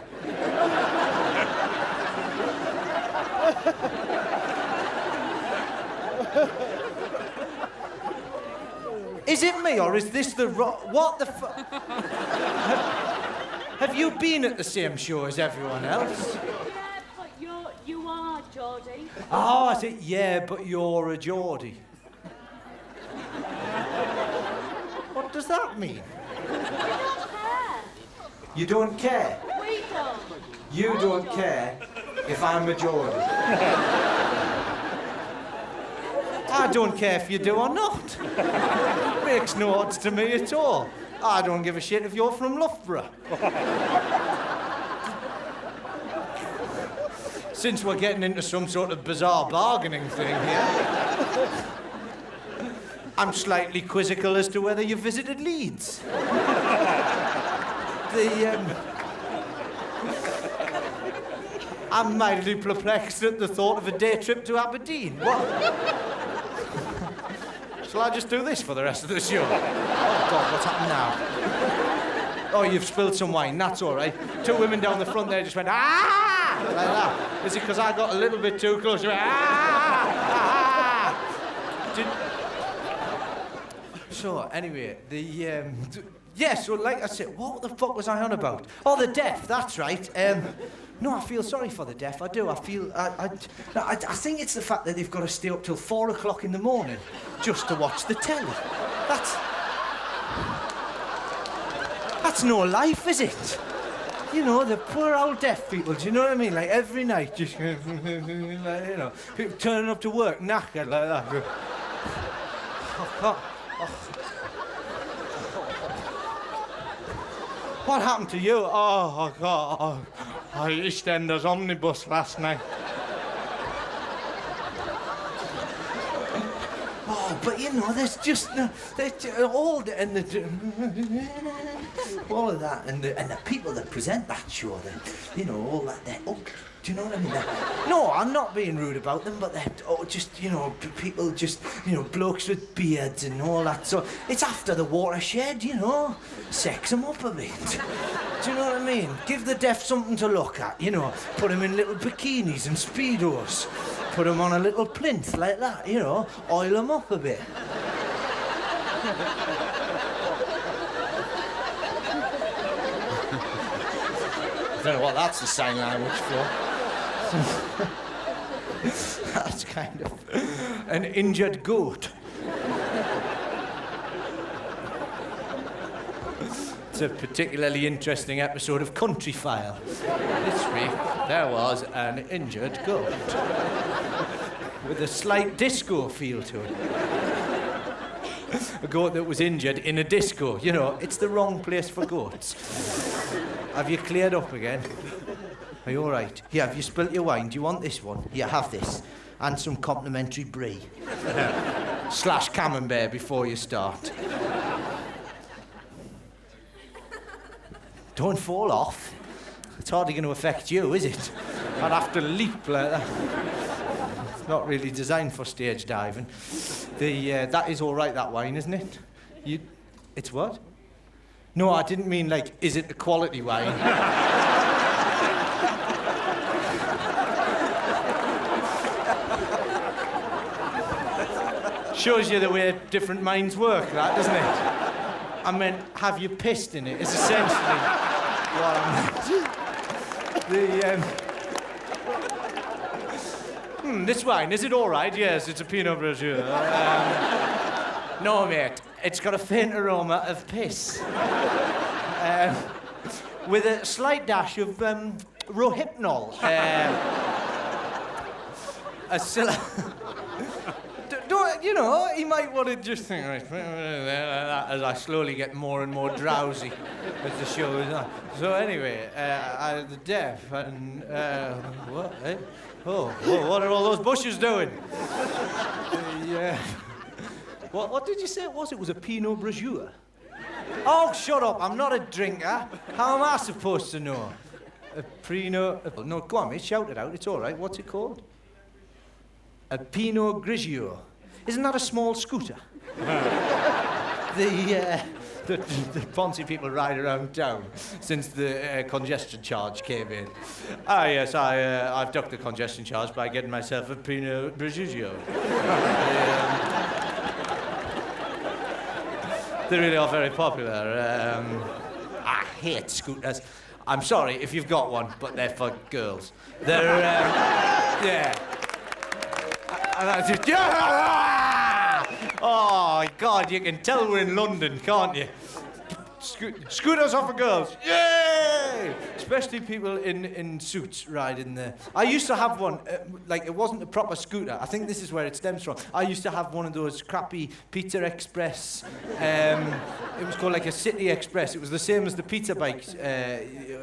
Is it me, or is this the what the Have you been at the same show as everyone else? Yeah, but you are Geordie. Oh, I said, yeah, but you're a Geordie. What does that mean? You don't care. You don't care? We don't. You don't care? if I'm a Geordie. I don't care if you do or not. Makes no odds to me at all. I don't give a shit if you're from Loughborough. Since we're getting into some sort of bizarre bargaining thing here, I'm slightly quizzical as to whether you visited Leeds. I'm mildly perplexed at the thought of a day trip to Aberdeen. What? Shall I just do this for the rest of the show? Oh, God, what's happened now? Oh, you've spilled some wine, that's all right. Two women down the front there just went, ah! Like that. Is it because I got a little bit too close? You went, ah! So, anyway, yeah, so like I said, what the fuck was I on about? Oh, the deaf, that's right. No, I feel sorry for the deaf, I do. I think it's the fact that they've got to stay up till 4 o'clock in the morning just to watch the telly. That's no life, is it? You know, the poor old deaf people, do you know what I mean? Like, every night, just, like, you know, people turning up to work knackered like that. What happened to you? Oh, God. I EastEnders omnibus last night. Oh, but you know, there's just all the all of that, and the people that present that show, you know, all that. Do you know what I mean? No, I'm not being rude about them, but they're just, you know, people just, you know, blokes with beards and all that. So it's after the watershed, you know, sex them up a bit. Do you know what I mean? Give the deaf something to look at, you know. Put them in little bikinis and Speedos. Put them on a little plinth like that, you know. Oil them up a bit. I don't know what that's the sign language for. That's kind of an injured goat. It's a particularly interesting episode of Country File. This week, there was an injured goat with a slight disco feel to it. A goat that was injured in a disco. You know, it's the wrong place for goats. Have you cleared up again? Are you all right? Here, have you spilt your wine? Do you want this one? Here, have this. And some complimentary brie. / camembert before you start. Don't fall off. It's hardly going to affect you, is it? I'd have to leap like that. It's not really designed for stage diving. That is all right, that wine, isn't it? It's what? No, I didn't mean, like, is it a quality wine? Shows you the way different minds work, that, doesn't it? I meant, have you pissed in it? Is essentially what I meant. This wine, is it all right? Yes, it's a Pino Grigio. No, mate, it's got a faint aroma of piss. With a slight dash of Rohypnol. You know, he might want to just think, right, as I slowly get more and more drowsy as the show is on. So anyway, the deaf and what? Eh? Oh, what are all those bushes doing? What did you say it was? It was a Pino Grigio. Oh, shut up! I'm not a drinker. How am I supposed to know? A Pino? No, go on, mate. Shout it out. It's all right. What's it called? A Pino Grigio. Isn't that a small scooter? The Ponzi people ride around town since the congestion charge came in. Ah, yes, I've ducked the congestion charge by getting myself a Pino Grigio. They really are very popular. I hate scooters. I'm sorry if you've got one, but they're for girls. They're, yeah. And I just, oh, God, you can tell we're in London, can't you? Scooters are for girls. Yay! especially people in suits riding there. I used to have one, like it wasn't a proper scooter. I think this is where it stems from. I used to have one of those crappy Pizza Express. It was called like a City Express. It was the same as the pizza bikes,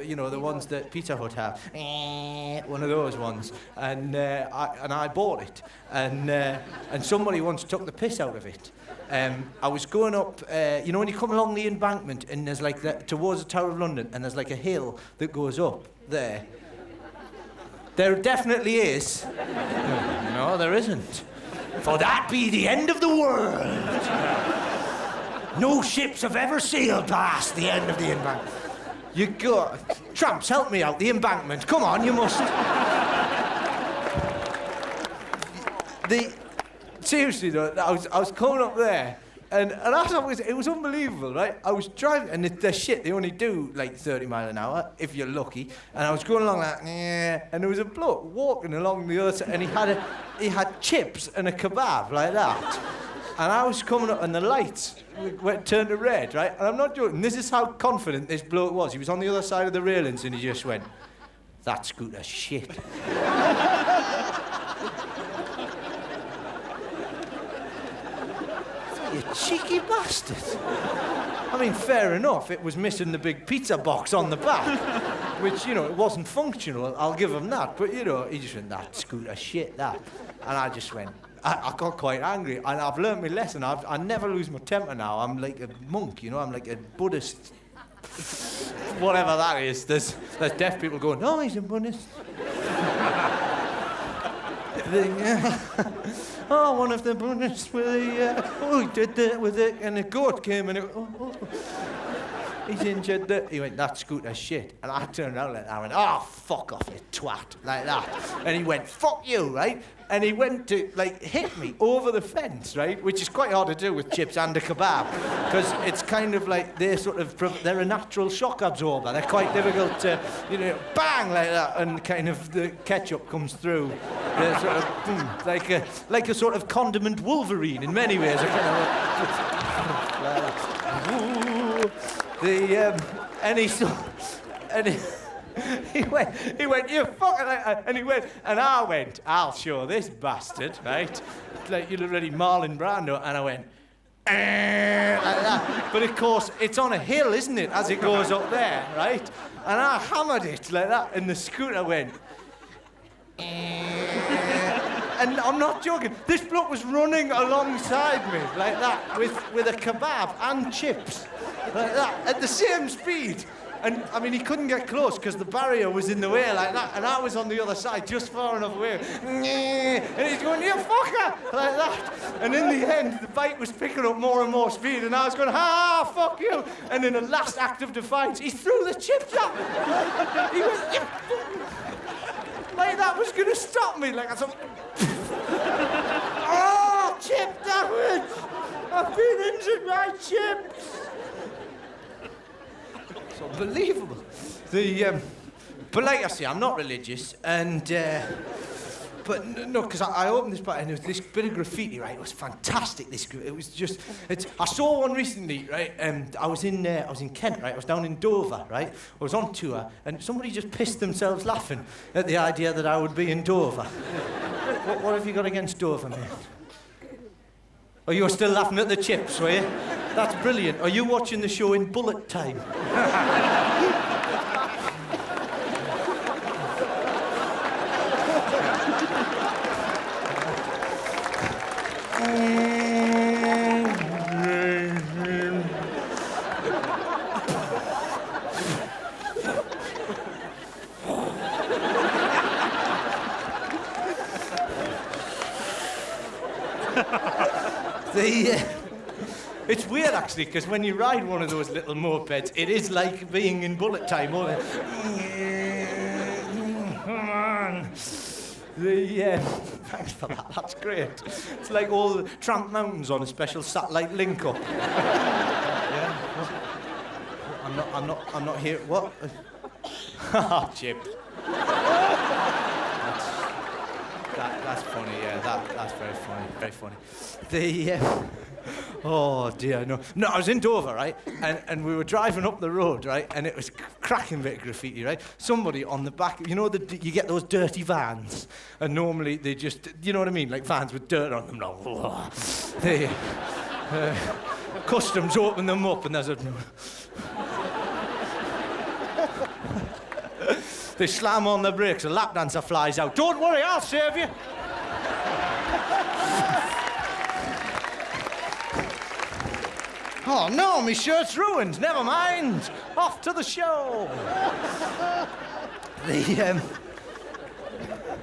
you know, the ones that Pizza Hut have. One of those ones. And I bought it. And somebody once took the piss out of it. I was going up, you know, when you come along the embankment and there's like towards the Tower of London and there's like a hill that goes up there. There definitely is. No, there isn't. For that be the end of the world. No ships have ever sailed past the end of the embankment. You go, tramps, help me out, the embankment. Come on, you must. Seriously though, I was coming up there, and it was unbelievable, right? I was driving, and they're shit, they only do like 30 miles an hour, if you're lucky, and I was going along like, and there was a bloke walking along the other side, and he had chips and a kebab like that, and I was coming up, and the lights turned to red, right? And I'm not joking, this is how confident this bloke was. He was on the other side of the railings, and he just went, "That scooter's shit." You cheeky bastard. I mean, fair enough, it was missing the big pizza box on the back, which, you know, it wasn't functional, I'll give him that, but, you know, he just went, "That scooter shit, that." And I just went, I got quite angry, and I've learned my lesson. I never lose my temper now. I'm like a monk, you know, I'm like a Buddhist, whatever that is. There's deaf people going, "Oh, he's a Buddhist." Oh, one of the Buddhists with he did that with it, and a goat came and he's injured that. He went, "That scooter's shit." And I turned around and I went, "Oh, fuck off, you twat," like that. And he went, "Fuck you," right? And he went to, like, hit me over the fence, right? Which is quite hard to do with chips and a kebab, because it's kind of like they're a natural shock absorber. They're quite difficult to, you know, bang like that, and kind of the ketchup comes through. They're sort of boom, like a sort of condiment Wolverine in many ways. A kind of he went, "You fucking," and he went, and I went, "I'll show this bastard," right? Like, you know, really Marlon Brando, and I went, like that. But of course, it's on a hill, isn't it, as it goes up there, right? And I hammered it like that, and the scooter went, and I'm not joking, this bloke was running alongside me like that, with a kebab and chips, like that, at the same speed. And, I mean, he couldn't get close because the barrier was in the way like that, and I was on the other side, just far enough away. And he's going, "You fucker!" like that. And in the end, the bike was picking up more and more speed, and I was going, "Ah, fuck you!" And in a last act of defiance, he threw the chips at me. He went, "You like that was going to stop me." Like I thought, "Oh, chip damage! I've been injured by chips." It's unbelievable. But like I say, I'm not religious, and but no, because I opened this part and there was this bit of graffiti, right? It was fantastic. It was just. I saw one recently, right? I was in Kent, right? I was down in Dover, right? I was on tour, and somebody just pissed themselves laughing at the idea that I would be in Dover. What have you got against Dover, mate? Oh, you were still laughing at the chips, were you? That's brilliant. Are you watching the show in bullet time? It's weird, actually, because when you ride one of those little mopeds, it is like being in bullet time. Come on. Thanks for that, that's great. It's like all the Tramp Mountains on a special satellite link-up. Yeah? I'm not here. What? Ah, Chip. That's funny, yeah, that's very funny, very funny. Oh dear, no. No, I was in Dover, right? And we were driving up the road, right? And it was cracking bit of graffiti, right? Somebody on the back, you know, you get those dirty vans, and normally they just, you know what I mean? Like vans with dirt on them. No. They, customs open them up, and there's a. They slam on the brakes, a lap dancer flies out. Don't worry, I'll save you. Oh no, my shirt's ruined. Never mind. Off to the show.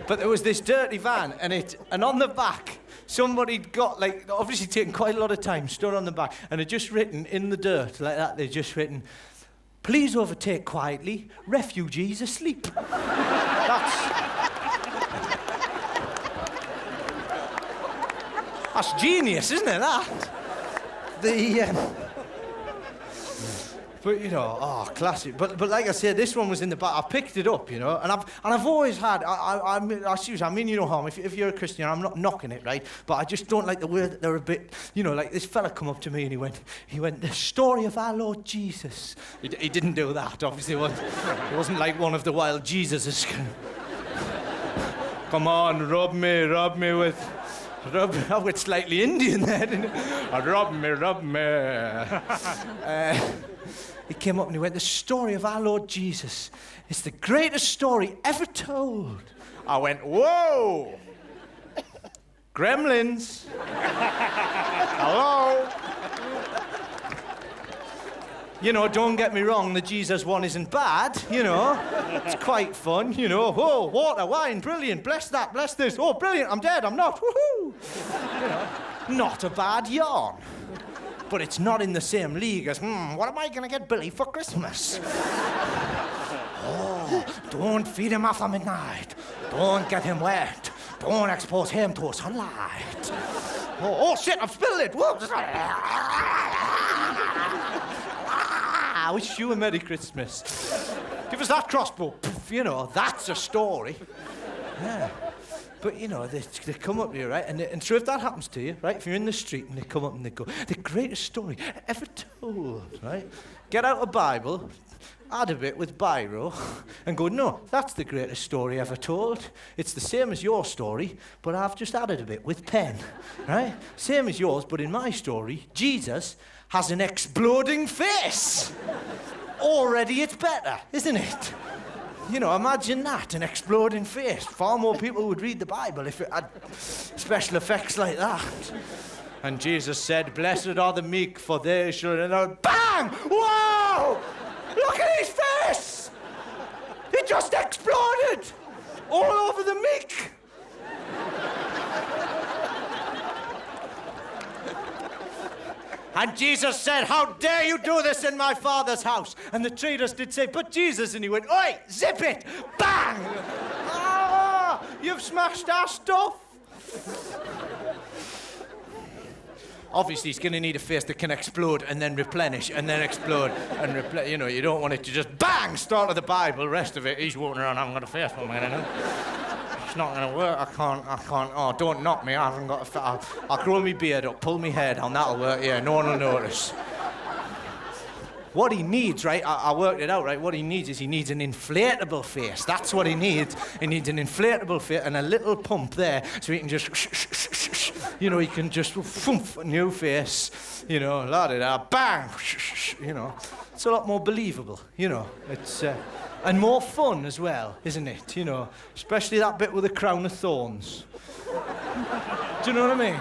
But there was this dirty van, and on the back, somebody'd got, like, obviously taken quite a lot of time, stood on the back, and had just written in the dirt like that. They'd just written, "Please overtake quietly. Refugees asleep." That's genius, isn't it? That. But you know, classic. But like I said, this one was in the back. I picked it up, you know, and I've always had. I seriously, I mean you no harm. If you're a Christian, I'm not knocking it, right? But I just don't like the way that they're a bit, you know, like this fella come up to me and he went, "The story of our Lord Jesus." He didn't do that, obviously. It wasn't like one of the wild Jesuses. Come on, rub me with. Oh, it's slightly Indian there, didn't it? Rub me. He came up and he went, "The story of our Lord Jesus. It's the greatest story ever told." I went, "Whoa! Gremlins. Hello?" You know, don't get me wrong, the Jesus one isn't bad, you know. It's quite fun, you know. "Whoa, water, wine, brilliant. Bless that, bless this. Oh, brilliant, I'm dead, I'm not. Woohoo!" You know, not a bad yarn. But it's not in the same league as, what am I going to get Billy for Christmas? Oh, don't feed him after midnight. Don't get him wet. Don't expose him to sunlight. Oh shit, I've spilled it. Whoa. I wish you a Merry Christmas. Give us that crossbow. You know, that's a story. Yeah. But, you know, they come up to you, right? And so if that happens to you, right? If you're in the street and they come up and they go, "The greatest story ever told," right? Get out a Bible, add a bit with biro, and go, "No, that's the greatest story ever told. It's the same as your story, but I've just added a bit with pen," right? Same as yours, but in my story, Jesus has an exploding face. Already it's better, isn't it? You know, imagine that, an exploding face. Far more people would read the Bible if it had special effects like that. And Jesus said, "Blessed are the meek, for they shall..." And bang! Whoa! Look at his face! It just exploded! All over the meek! And Jesus said, "How dare you do this in my Father's house?" And the traders did say, "But Jesus," and he went, "Oi, zip it!" Bang! Ah, you've smashed our stuff. Obviously, he's going to need a face that can explode and then replenish and then explode and replenish. You know, you don't want it to just bang, start of the Bible, rest of it, he's walking around, "I haven't got a face for me, you know. It's not going to work, I can't, oh, don't knock me, I haven't got a face. I'll grow my beard up, pull my head on, that'll work, yeah, no one will notice." What he needs, right, I worked it out, right, what he needs is he needs an inflatable face. That's what he needs. He needs an inflatable face and a little pump there so he can just, you know, he can just, new face, you know, la-da-da, bang, you know. It's a lot more believable, you know. It's, and more fun as well, isn't it, you know, especially that bit with the crown of thorns. Do you know what I mean?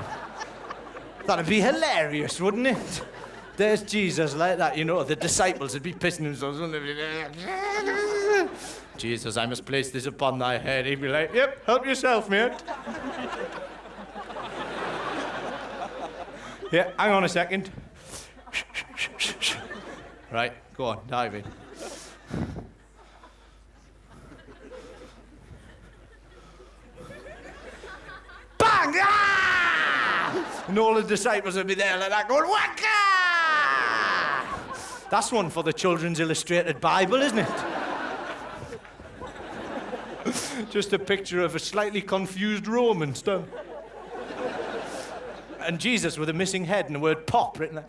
That'd be hilarious, wouldn't it? There's Jesus like that, you know, the disciples would be pissing themselves. "Jesus, I must place this upon thy head." He'd be like, "Yep, help yourself, mate." Yeah, hang on a second. Right, go on, dive in. Bang! Ah! And all the disciples would be there like that going, "Waka!" That's one for the Children's Illustrated Bible, isn't it? Just a picture of a slightly confused Roman stone. And Jesus with a missing head and the word pop written there.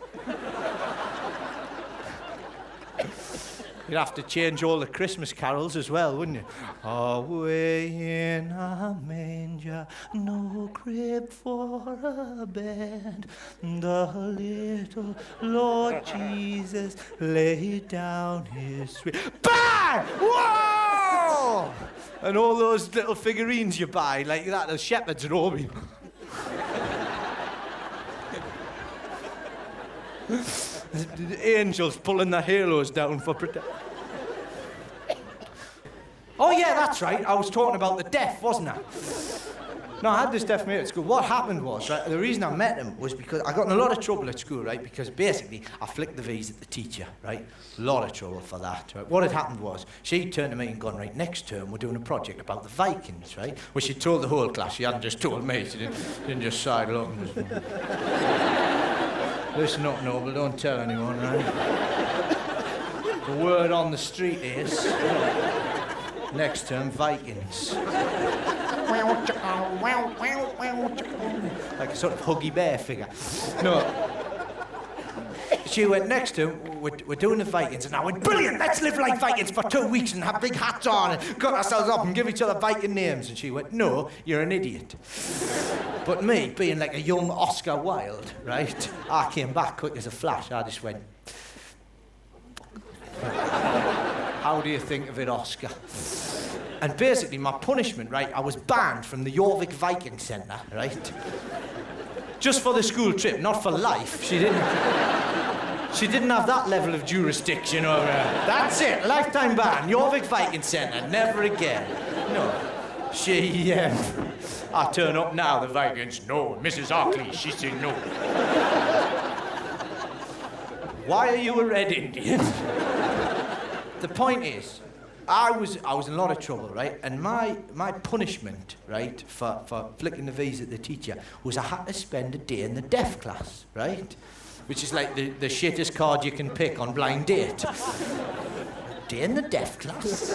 You'd have to change all the Christmas carols as well, wouldn't you? Away in a manger, no crib for a bed, the little Lord Jesus laid down his sweet... Bang! Whoa! And all those little figurines you buy, like that, the shepherds roaming. The angels pulling their halos down for protection. Oh yeah, that's right. I was talking about the deaf, wasn't I? No, I had this deaf mate at school. What happened was, right, the reason I met him was because I got in a lot of trouble at school, right, because basically I flicked the V's at the teacher, right? A lot of trouble for that, right? What had happened was, she turned to me and gone, right, next term we're doing a project about the Vikings, right? Well, she told the whole class, she hadn't just told me, she didn't just sidle up and just... Listen up, Noble, don't tell anyone, right? The word on the street is... next term, Vikings. Like a sort of Huggy Bear figure. No. She went, next term, we're doing the Vikings. And I went, brilliant, let's live like Vikings for 2 weeks and have big hats on and cut ourselves up and give each other Viking names. And she went, no, you're an idiot. But me, being like a young Oscar Wilde, right, I came back quick as a flash. I just went, how do you think of it, Oscar? And basically, my punishment, right, I was banned from the Jorvik Viking Centre, right? Just for the school trip, not for life. She didn't have that level of jurisdiction over her. That's it, lifetime ban, Jorvik Viking Centre, never again. No. I turn up now, the Vikings, no. Mrs. Arkley, she said no. Why are you a Red Indian? The point is, I was in a lot of trouble, right? And my punishment, right, for flicking the V's at the teacher was I had to spend a day in the deaf class, right? Which is like the shittest card you can pick on blind date. A day in the deaf class?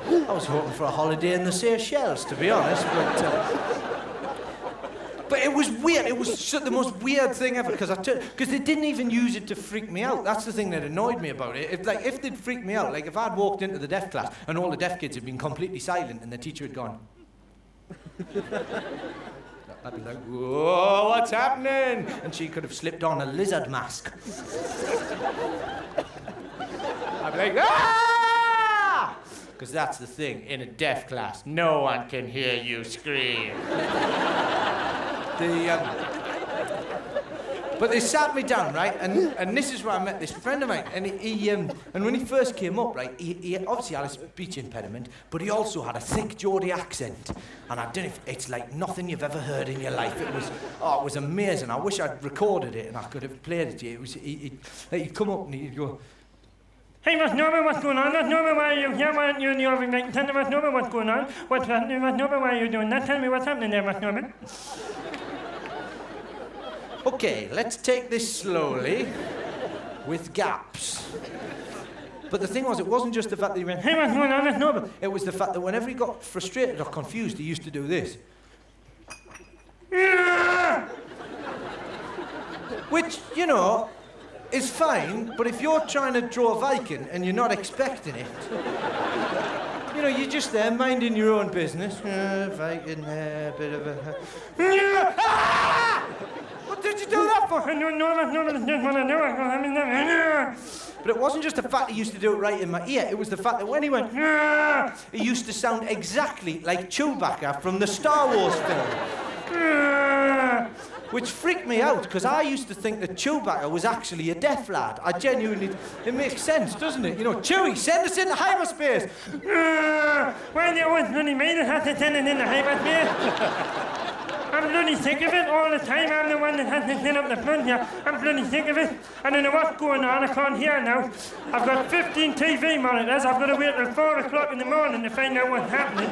I was hoping for a holiday in the Seychelles, to be honest, but it was weird. It was the most weird thing ever because they didn't even use it to freak me out. That's the thing that annoyed me about it. If they'd freaked me out, like if I'd walked into the deaf class and all the deaf kids had been completely silent and the teacher had gone, I'd be like, whoa, what's happening? And she could have slipped on a lizard mask. I'd be like, ah! Because that's the thing, in a deaf class, no one can hear you scream. But they sat me down, right? And this is where I met this friend of mine. And and when he first came up, right, he obviously had a speech impediment, but he also had a thick Geordie accent. And I don't know it's like nothing you've ever heard in your life. It was amazing. I wish I'd recorded it and I could have played it to you. He'd come up and he'd go, hey, what's Norman, what's going on? What's Norman, why are you here? Why aren't you in the oven making tender? What's Norman, what's going on? What's Norman, why are you doing that? Tell me what's happening there, what's Norman? okay, let's take this slowly, with gaps. But the thing was, it wasn't just the fact that he went, hey, what's going on? What's Norman? It was the fact that whenever he got frustrated or confused, he used to do this. Which, you know, is fine, but if you're trying to draw a Viking and you're not expecting it, you know, you're just there minding your own business. Viking there, bit of a... What did you do that for? But it wasn't just the fact he used to do it right in my ear, it was the fact that when he went, he used to sound exactly like Chewbacca from the Star Wars film. Which freaked me out, because I used to think that Chewbacca was actually a deaf lad. I genuinely... It makes sense, doesn't it? You know, Chewie, send us into hyperspace! Well, you always bloody made it, have to send it into hyperspace. I'm bloody sick of it all the time. I'm the one that has to sit up the front here. I'm bloody sick of it. I don't know what's going on. I can't hear now. I've got 15 TV monitors. I've got to wait till 4 o'clock in the morning to find out what's happening.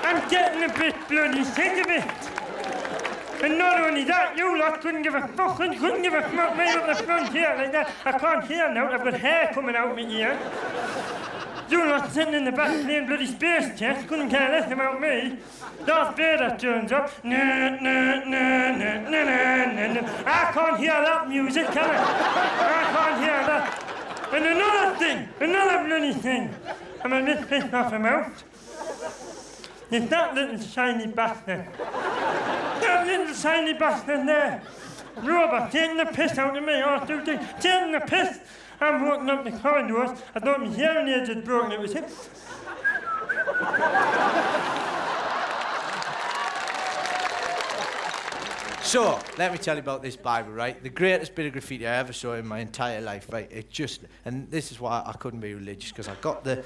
I'm getting a bit bloody sick of it. And not only that, you lot couldn't give a fuck, couldn't give a fuck right up the front here like that. I can't hear now, I've got hair coming out my ear. You lot sitting in the back playing bloody space chess, couldn't care less about me. Darth Vader turns up. I can't hear that music, can I? I can't hear that. And another bloody thing. I'm a bit pissed off about. It's that little shiny bastard. That little shiny bastard there. Robert, taking the piss out of me, all through things. Taking the piss. I'm walking up the corridors. I thought my hearing aids had broken. It was him. So, let me tell you about this Bible, right? The greatest bit of graffiti I ever saw in my entire life, right? It just, and this is why I couldn't be religious, because I got the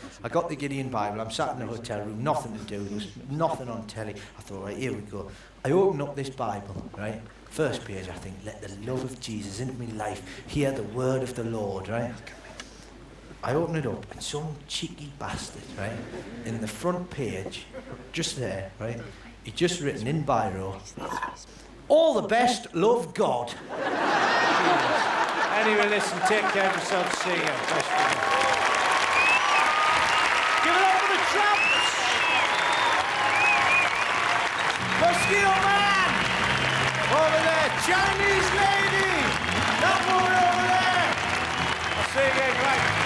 Gideon Bible. I'm sat in a hotel room, nothing to do, there was nothing on telly. I thought, right, here we go. I opened up this Bible, right? First page, I think, let the love of Jesus into my life, hear the word of the Lord, right? I open it up, and some cheeky bastard, right, in the front page, just there, right, he just written in biro, all the best, love God. Anyway, listen, take care of yourself, see you. Give it up for the Tramps! Mosquito Man! Over there, Chinese lady! That woman over there! I'll see you again, right?